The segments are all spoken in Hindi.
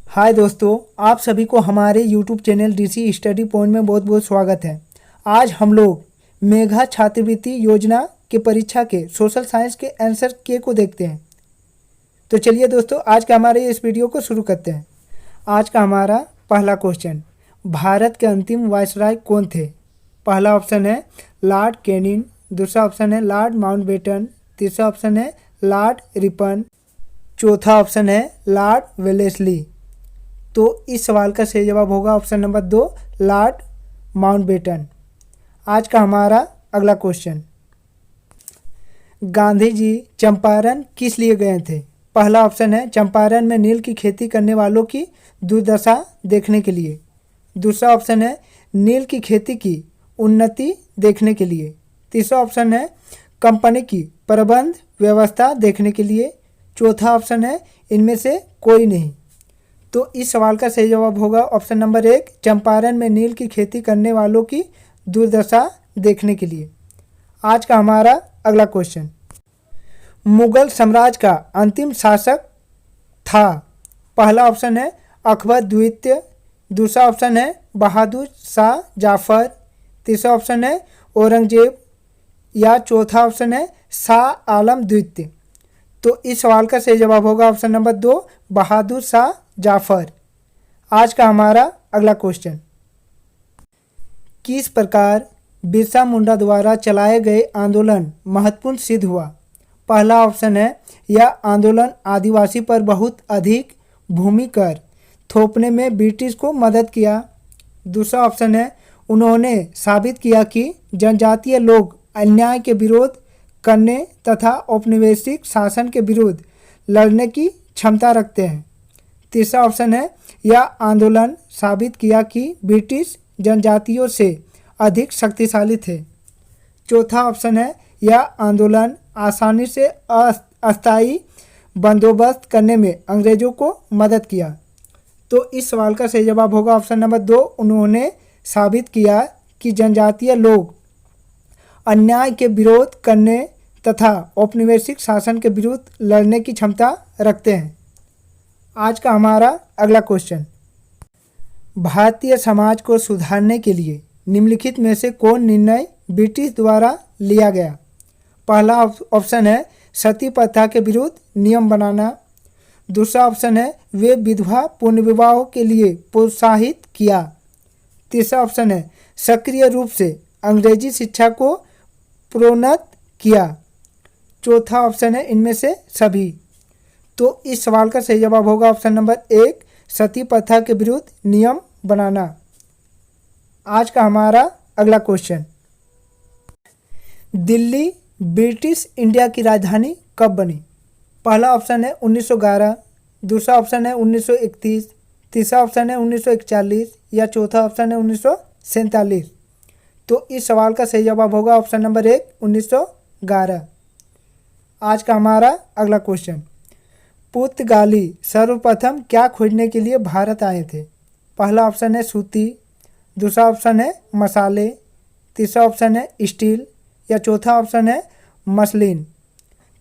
हाय दोस्तों, आप सभी को हमारे YouTube channel DC study point में बहुत बहुत स्वागत है। आज हम लोग मेघा छात्रवृत्ति योजना के परीक्षा के सोशल साइंस के आंसर के को देखते हैं। तो चलिए दोस्तों, आज का हमारे इस वीडियो को शुरू करते हैं। आज का हमारा पहला क्वेश्चन, भारत के अंतिम वायसराय कौन थे? पहला ऑप्शन है लॉर्ड कैनिंग, दूसरा ऑप्शन है लॉर्ड माउंटबेटन, तीसरा ऑप्शन है लॉर्ड रिपन, चौथा ऑप्शन है लॉर्ड वेलेस्ली। तो इस सवाल का सही जवाब होगा ऑप्शन नंबर 2, लॉर्ड माउंटबेटन। आज का हमारा अगला क्वेश्चन, गांधी जी चंपारण किस लिए गए थे? पहला ऑप्शन है चंपारण में नील की खेती करने वालों की दुर्दशा देखने के लिए, दूसरा ऑप्शन है नील की खेती की उन्नति देखने के लिए, तीसरा ऑप्शन है कंपनी की प्रबंध व्यवस्था देखने के लिए, चौथा ऑप्शन है इनमें से कोई नहीं। तो इस सवाल का सही जवाब होगा ऑप्शन नंबर 1, चंपारण में नील की खेती करने वालों की दुर्दशा देखने के लिए। आज का हमारा अगला क्वेश्चन, मुगल साम्राज्य का अंतिम शासक था? पहला ऑप्शन है अकबर द्वितीय, दूसरा ऑप्शन है बहादुर शाह जाफर, तीसरा ऑप्शन है औरंगजेब या चौथा ऑप्शन है शाह आलम द्वितीय। तो इस सवाल का सही जवाब होगा ऑप्शन नंबर 2, बहादुर शाह जाफर। आज का हमारा अगला क्वेश्चन, किस प्रकार बिरसा मुंडा द्वारा चलाए गए आंदोलन महत्वपूर्ण सिद्ध हुआ? पहला ऑप्शन है यह आंदोलन आदिवासी पर बहुत अधिक भूमि कर थोपने में ब्रिटिश को मदद किया, दूसरा ऑप्शन है उन्होंने साबित किया कि जनजातीय लोग अन्याय के विरोध करने तथा औपनिवेशिक शासन के विरुद्ध लड़ने की क्षमता रखते हैं, तीसरा ऑप्शन है यह आंदोलन साबित किया कि ब्रिटिश जनजातियों से अधिक शक्तिशाली थे, चौथा ऑप्शन है यह आंदोलन आसानी से अस्थायी बंदोबस्त करने में अंग्रेजों को मदद किया। तो इस सवाल का सही जवाब होगा ऑप्शन नंबर 2, उन्होंने साबित किया कि जनजातीय लोग अन्याय के विरोध करने तथा औपनिवेशिक शासन के विरुद्ध लड़ने की क्षमता रखते हैं। आज का हमारा अगला क्वेश्चन, भारतीय समाज को सुधारने के लिए निम्नलिखित में से कौन निर्णय ब्रिटिश द्वारा लिया गया? पहला ऑप्शन है सती प्रथा के विरुद्ध नियम बनाना, दूसरा ऑप्शन है वे विधवा पुनर्विवाह के लिए प्रोत्साहित किया, तीसरा ऑप्शन है सक्रिय रूप से अंग्रेजी शिक्षा को प्रोन्नत किया, चौथा ऑप्शन है इनमें से सभी। तो इस सवाल का सही जवाब होगा ऑप्शन नंबर 1, सती प्रथा के विरुद्ध नियम बनाना। आज का हमारा अगला क्वेश्चन, दिल्ली ब्रिटिश इंडिया की राजधानी कब बनी? पहला ऑप्शन है 1911, दूसरा ऑप्शन है 1931, तीसरा ऑप्शन है 1941 या चौथा ऑप्शन है 1947। तो इस सवाल का सही जवाब होगा ऑप्शन नंबर 1, 1911। आज का हमारा अगला क्वेश्चन, पुर्तगाली सर्वप्रथम क्या खोजने के लिए भारत आए थे? पहला ऑप्शन है सूती, दूसरा ऑप्शन है मसाले, तीसरा ऑप्शन है स्टील या चौथा ऑप्शन है मसलिन।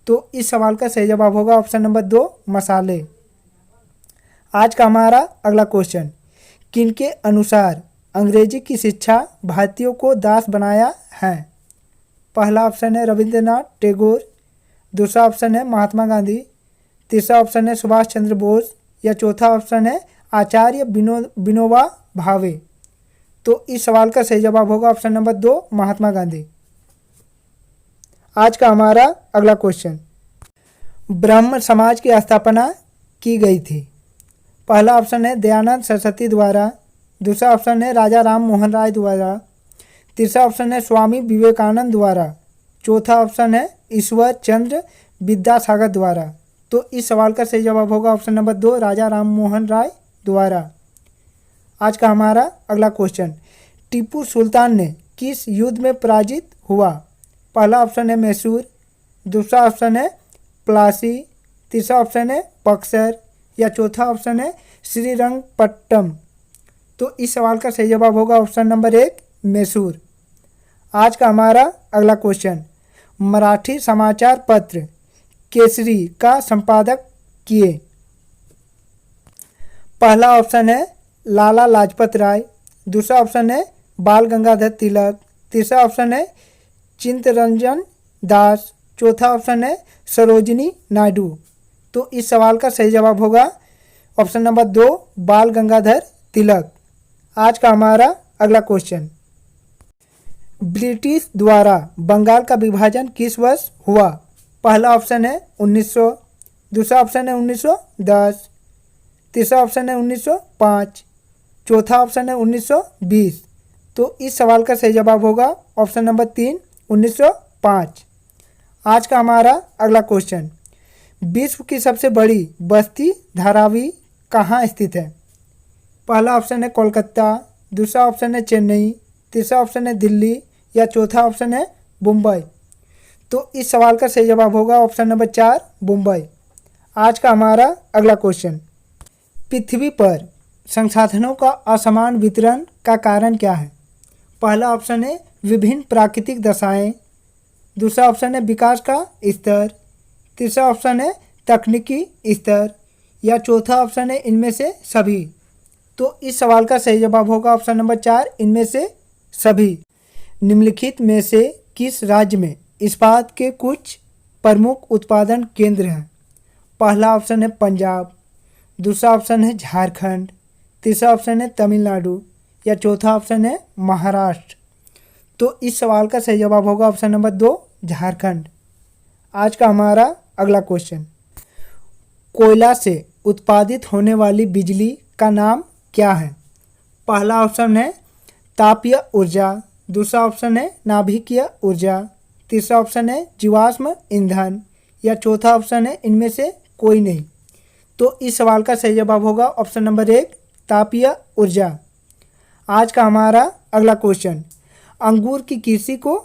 तो इस सवाल का सही जवाब होगा ऑप्शन नंबर 2, मसाले। आज का हमारा अगला क्वेश्चन, किनके अनुसार अंग्रेजी की शिक्षा भारतीयों को दास बनाया है? पहला ऑप्शन है रविंद्रनाथ टैगोर, दूसरा ऑप्शन है महात्मा गांधी, तीसरा ऑप्शन है सुभाष चंद्र बोस या चौथा ऑप्शन है आचार्य विनोबा भावे। तो इस सवाल का सही जवाब होगा ऑप्शन नंबर 2, महात्मा गांधी। आज का हमारा अगला क्वेश्चन, ब्राह्मण समाज की स्थापना की गई थी? पहला ऑप्शन है दयानंद सरस्वती द्वारा, दूसरा ऑप्शन है राजा राम मोहन राय द्वारा, तीसरा ऑप्शन है स्वामी विवेकानंद द्वारा, चौथा ऑप्शन है ईश्वर चंद्र विद्यासागर द्वारा। तो इस सवाल का सही जवाब होगा ऑप्शन नंबर 2, राजा राम मोहन राय द्वारा। आज का हमारा अगला क्वेश्चन, टीपू सुल्तान ने किस युद्ध में पराजित हुआ? पहला ऑप्शन है मैसूर, दूसरा ऑप्शन है प्लासी, तीसरा ऑप्शन है बक्सर या चौथा ऑप्शन है श्रीरंगपट्टम। तो इस सवाल का सही जवाब होगा ऑप्शन नंबर 1, मैसूर। आज का हमारा अगला क्वेश्चन, मराठी समाचार पत्र केसरी का संपादक किए? पहला ऑप्शन है लाला लाजपत राय, दूसरा ऑप्शन है बाल गंगाधर तिलक, तीसरा ऑप्शन है चित्तरंजन दास, चौथा ऑप्शन है सरोजिनी नायडू। तो इस सवाल का सही जवाब होगा ऑप्शन नंबर 2 बाल गंगाधर तिलक। आज का हमारा अगला क्वेश्चन, ब्रिटिश द्वारा बंगाल का विभाजन किस वर्ष हुआ? पहला ऑप्शन है 1900, दूसरा ऑप्शन है 1910, तीसरा ऑप्शन है 1905, चौथा ऑप्शन है 1920। तो इस सवाल का सही जवाब होगा ऑप्शन नंबर 3 1905। आज का हमारा अगला क्वेश्चन, विश्व की सबसे बड़ी बस्ती धारावी कहाँ स्थित है? पहला ऑप्शन है कोलकाता, दूसरा ऑप्शन है चेन्नई, तीसरा ऑप्शन है दिल्ली या चौथा ऑप्शन है मुंबई। तो इस सवाल का सही जवाब होगा ऑप्शन नंबर 4 मुंबई। आज का हमारा अगला क्वेश्चन, पृथ्वी पर संसाधनों का असमान वितरण का कारण क्या है? पहला ऑप्शन है विभिन्न प्राकृतिक दशाएं, दूसरा ऑप्शन है विकास का स्तर, तीसरा ऑप्शन है तकनीकी स्तर या चौथा ऑप्शन है इनमें से सभी। तो इस सवाल का सही जवाब होगा ऑप्शन नंबर 4 इनमें से सभी। निम्नलिखित में से किस राज्य में इस्पात के कुछ प्रमुख उत्पादन केंद्र हैं? पहला ऑप्शन है पंजाब, दूसरा ऑप्शन है झारखंड, तीसरा ऑप्शन है तमिलनाडु या चौथा ऑप्शन है महाराष्ट्र। तो इस सवाल का सही जवाब होगा ऑप्शन नंबर 2 झारखंड। आज का हमारा अगला क्वेश्चन, कोयला से उत्पादित होने वाली बिजली का नाम क्या है? पहला ऑप्शन है तापीय ऊर्जा, दूसरा ऑप्शन है नाभिकीय ऊर्जा, तीसरा ऑप्शन है जीवाश्म ईंधन या चौथा ऑप्शन है इनमें से कोई नहीं। तो इस सवाल का सही जवाब होगा ऑप्शन नंबर 1 तापीय ऊर्जा। आज का हमारा अगला क्वेश्चन, अंगूर की कृषि को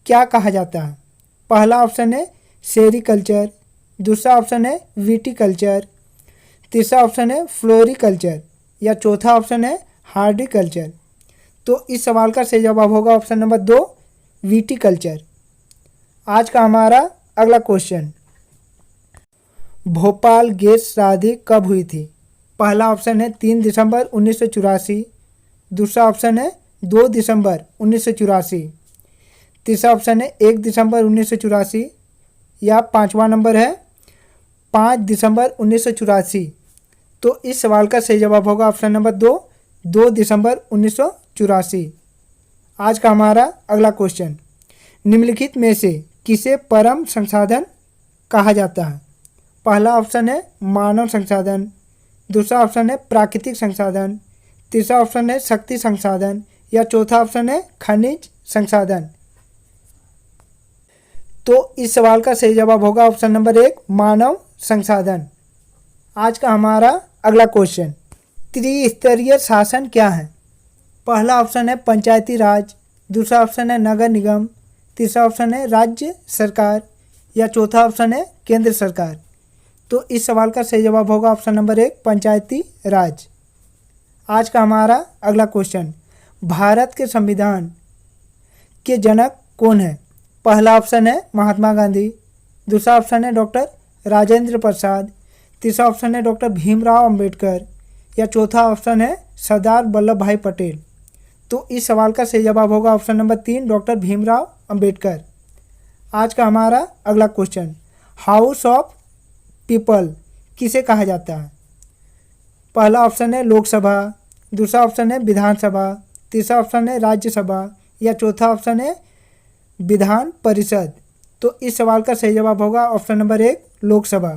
क्या कहा जाता है? पहला ऑप्शन है सेरीकल्चर, दूसरा ऑप्शन है विटीकल्चर, तीसरा ऑप्शन है फ्लोरीकल्चर या चौथा ऑप्शन है हार्डिकल्चर। तो इस सवाल का सही जवाब होगा ऑप्शन नंबर 2 विटीकल्चर। आज का हमारा अगला क्वेश्चन, भोपाल गैस राहती कब हुई थी? पहला ऑप्शन है 3 दिसंबर 1984, दूसरा ऑप्शन है 2 दिसंबर 1984, तीसरा ऑप्शन है 1 दिसंबर 1984 या पांचवा नंबर है 5 दिसंबर 1984। तो इस सवाल का सही जवाब होगा ऑप्शन नंबर 2 दिसंबर 1984। आज का हमारा अगला क्वेश्चन, निम्नलिखित में से किसे परम संसाधन कहा जाता है? पहला ऑप्शन है मानव संसाधन, दूसरा ऑप्शन है प्राकृतिक संसाधन, तीसरा ऑप्शन है शक्ति संसाधन या चौथा ऑप्शन है खनिज संसाधन। तो इस सवाल का सही जवाब होगा ऑप्शन नंबर 1 मानव संसाधन। आज का हमारा अगला क्वेश्चन, त्रिस्तरीय शासन क्या है? पहला ऑप्शन है पंचायती राज, दूसरा ऑप्शन है नगर निगम, तीसरा ऑप्शन है राज्य सरकार या चौथा ऑप्शन है केंद्र सरकार। तो इस सवाल का सही जवाब होगा ऑप्शन नंबर 1 पंचायती राज। आज का हमारा अगला क्वेश्चन, भारत के संविधान के जनक कौन है? पहला ऑप्शन है महात्मा गांधी, दूसरा ऑप्शन है डॉक्टर राजेंद्र प्रसाद, तीसरा ऑप्शन है डॉक्टर भीमराव अंबेडकर या चौथा ऑप्शन है सरदार वल्लभ भाई पटेल। तो इस सवाल का सही जवाब होगा option number 3 doctor Bhimrao Ambedkar. आज का हमारा अगला क्वेश्चन, हाउस ऑफ पीपल किसे कहा जाता है? पहला ऑप्शन है लोकसभा, दूसरा ऑप्शन है विधानसभा, तीसरा ऑप्शन है राज्यसभा या चौथा ऑप्शन है विधान परिषद। तो इस सवाल का सही जवाब होगा ऑप्शन नंबर 1 लोकसभा।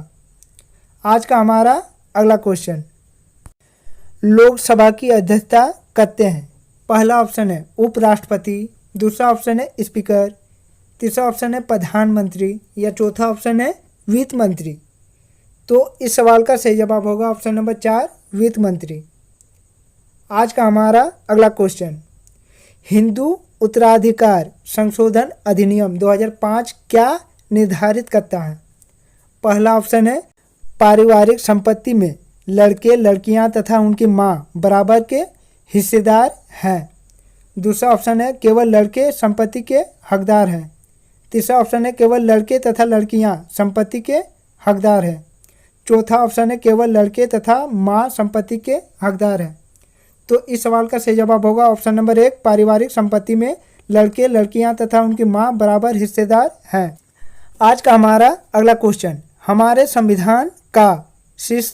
आज का हमारा अगला क्वेश्चन, लोकसभा की अध्यक्षता करते हैं? पहला ऑप्शन है उपराष्ट्रपति, दूसरा ऑप्शन है स्पीकर, तीसरा ऑप्शन है प्रधानमंत्री या चौथा ऑप्शन है वित्त मंत्री। तो इस सवाल का सही जवाब होगा ऑप्शन नंबर 4 वित्त मंत्री। आज का हमारा अगला क्वेश्चन, हिंदू उत्तराधिकार संशोधन अधिनियम 2005 क्या निर्धारित करता है? पहला ऑप्शन है पारिवारिक संपत्ति में लड़के लड़कियां तथा उनकी मां बराबर के हिस्सेदार हैं, दूसरा ऑप्शन है केवल लड़के संपत्ति के हकदार हैं, तीसरा ऑप्शन है केवल लड़के तथा लड़कियां संपत्ति के हकदार हैं, चौथा ऑप्शन है केवल लड़के तथा माँ संपत्ति के हकदार हैं। तो इस सवाल का सही जवाब होगा ऑप्शन नंबर 1, पारिवारिक संपत्ति में लड़के लड़कियां तथा उनकी माँ बराबर हिस्सेदार हैं। आज का हमारा अगला क्वेश्चन, हमारे संविधान का शीर्ष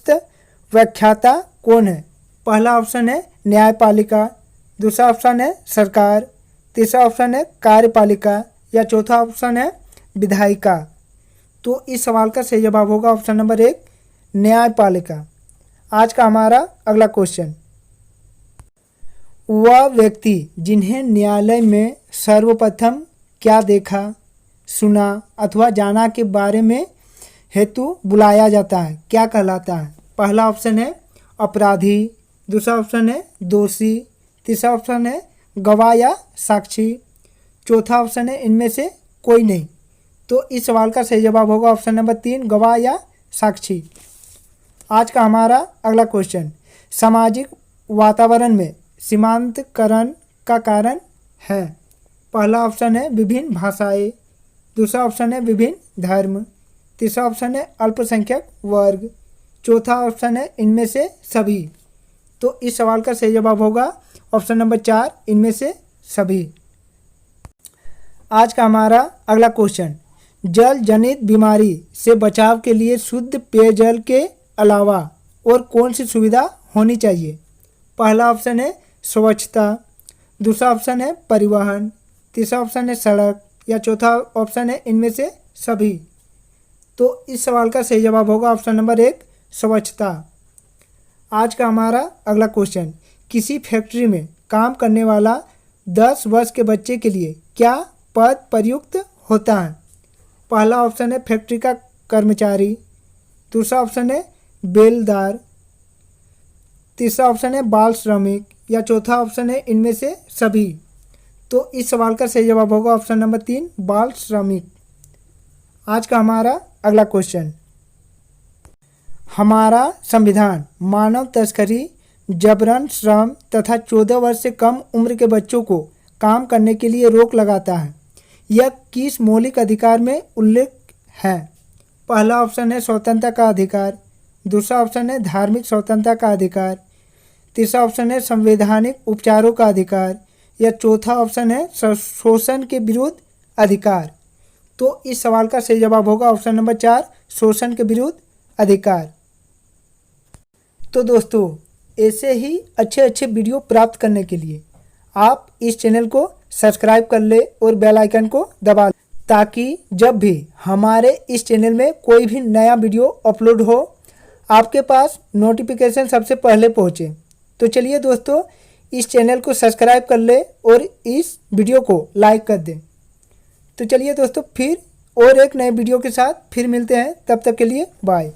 व्याख्याता कौन है? पहला ऑप्शन है न्यायपालिका, दूसरा ऑप्शन है सरकार, तीसरा ऑप्शन है कार्यपालिका या चौथा ऑप्शन है विधायिका। तो इस सवाल का सही जवाब होगा ऑप्शन नंबर 1, न्यायपालिका। आज का हमारा अगला क्वेश्चन, वह व्यक्ति जिन्हें न्यायालय में सर्वप्रथम क्या देखा, सुना अथवा जाना के बारे में हेतु बुलाया जाता है क्या कहलाता है? पहला ऑप्शन है अपराधी, दूसरा ऑप्शन है दोषी, तीसरा ऑप्शन है गवाह या साक्षी, चौथा ऑप्शन है इनमें से कोई नहीं। तो इस सवाल का सही जवाब होगा ऑप्शन नंबर 3, गवाह या साक्षी। आज का हमारा अगला क्वेश्चन, सामाजिक वातावरण में सीमांतकरण का कारण है? पहला ऑप्शन है विभिन्न भाषाएं, दूसरा ऑप्शन है विभिन्न धर्म, तीसरा ऑप्शन है अल्पसंख्यक वर्ग, चौथा ऑप्शन है इनमें से सभी। तो इस सवाल का सही जवाब होगा ऑप्शन नंबर 4, इनमें से सभी। आज का हमारा अगला क्वेश्चन, जल जनित बीमारी से बचाव के लिए शुद्ध पेयजल के अलावा और कौन सी सुविधा होनी चाहिए? पहला ऑप्शन है स्वच्छता, दूसरा ऑप्शन है परिवहन, तीसरा ऑप्शन है सड़क या चौथा ऑप्शन है इनमें से सभी। तो इस सवाल का सही जवाब होगा ऑप्शन नंबर 1, स्वच्छता। आज का हमारा अगला क्वेश्चन, किसी फैक्ट्री में काम करने वाला 10 वर्ष के बच्चे के लिए क्या पद प्रयुक्त होता है? पहला ऑप्शन है फैक्ट्री का कर्मचारी, दूसरा ऑप्शन है बेलदार, तीसरा ऑप्शन है बाल श्रमिक या चौथा ऑप्शन है इनमें से सभी। तो इस सवाल का सही जवाब होगा ऑप्शन नंबर 3, बाल श्रमिक। आज का हमारा अगला क्वेश्चन, हमारा संविधान मानव तस्करी, जबरन श्रम तथा 14 वर्ष से कम उम्र के बच्चों को काम करने के लिए रोक लगाता है। यह किस मौलिक अधिकार में उल्लेख है? पहला ऑप्शन है स्वतंत्रता का अधिकार, दूसरा ऑप्शन है धार्मिक स्वतंत्रता का अधिकार, तीसरा ऑप्शन है संवैधानिक उपचारों का अधिकार या चौथा ऑप्शन है शोषण के विरुद्ध अधिकार। तो इस सवाल का सही जवाब होगा ऑप्शन नंबर 4, शोषण के विरुद्ध अधिकार। तो दोस्तों, ऐसे ही अच्छे अच्छे वीडियो प्राप्त करने के लिए आप इस चैनल को सब्सक्राइब कर ले और बेल आइकन को दबा लें, ताकि जब भी हमारे इस चैनल में कोई भी नया वीडियो अपलोड हो आपके पास नोटिफिकेशन सबसे पहले पहुंचे। तो चलिए दोस्तों, इस चैनल को सब्सक्राइब कर ले और इस वीडियो को लाइक कर दें। तो चलिए दोस्तों, फिर और एक नए वीडियो के साथ फिर मिलते हैं, तब तक के लिए बाय।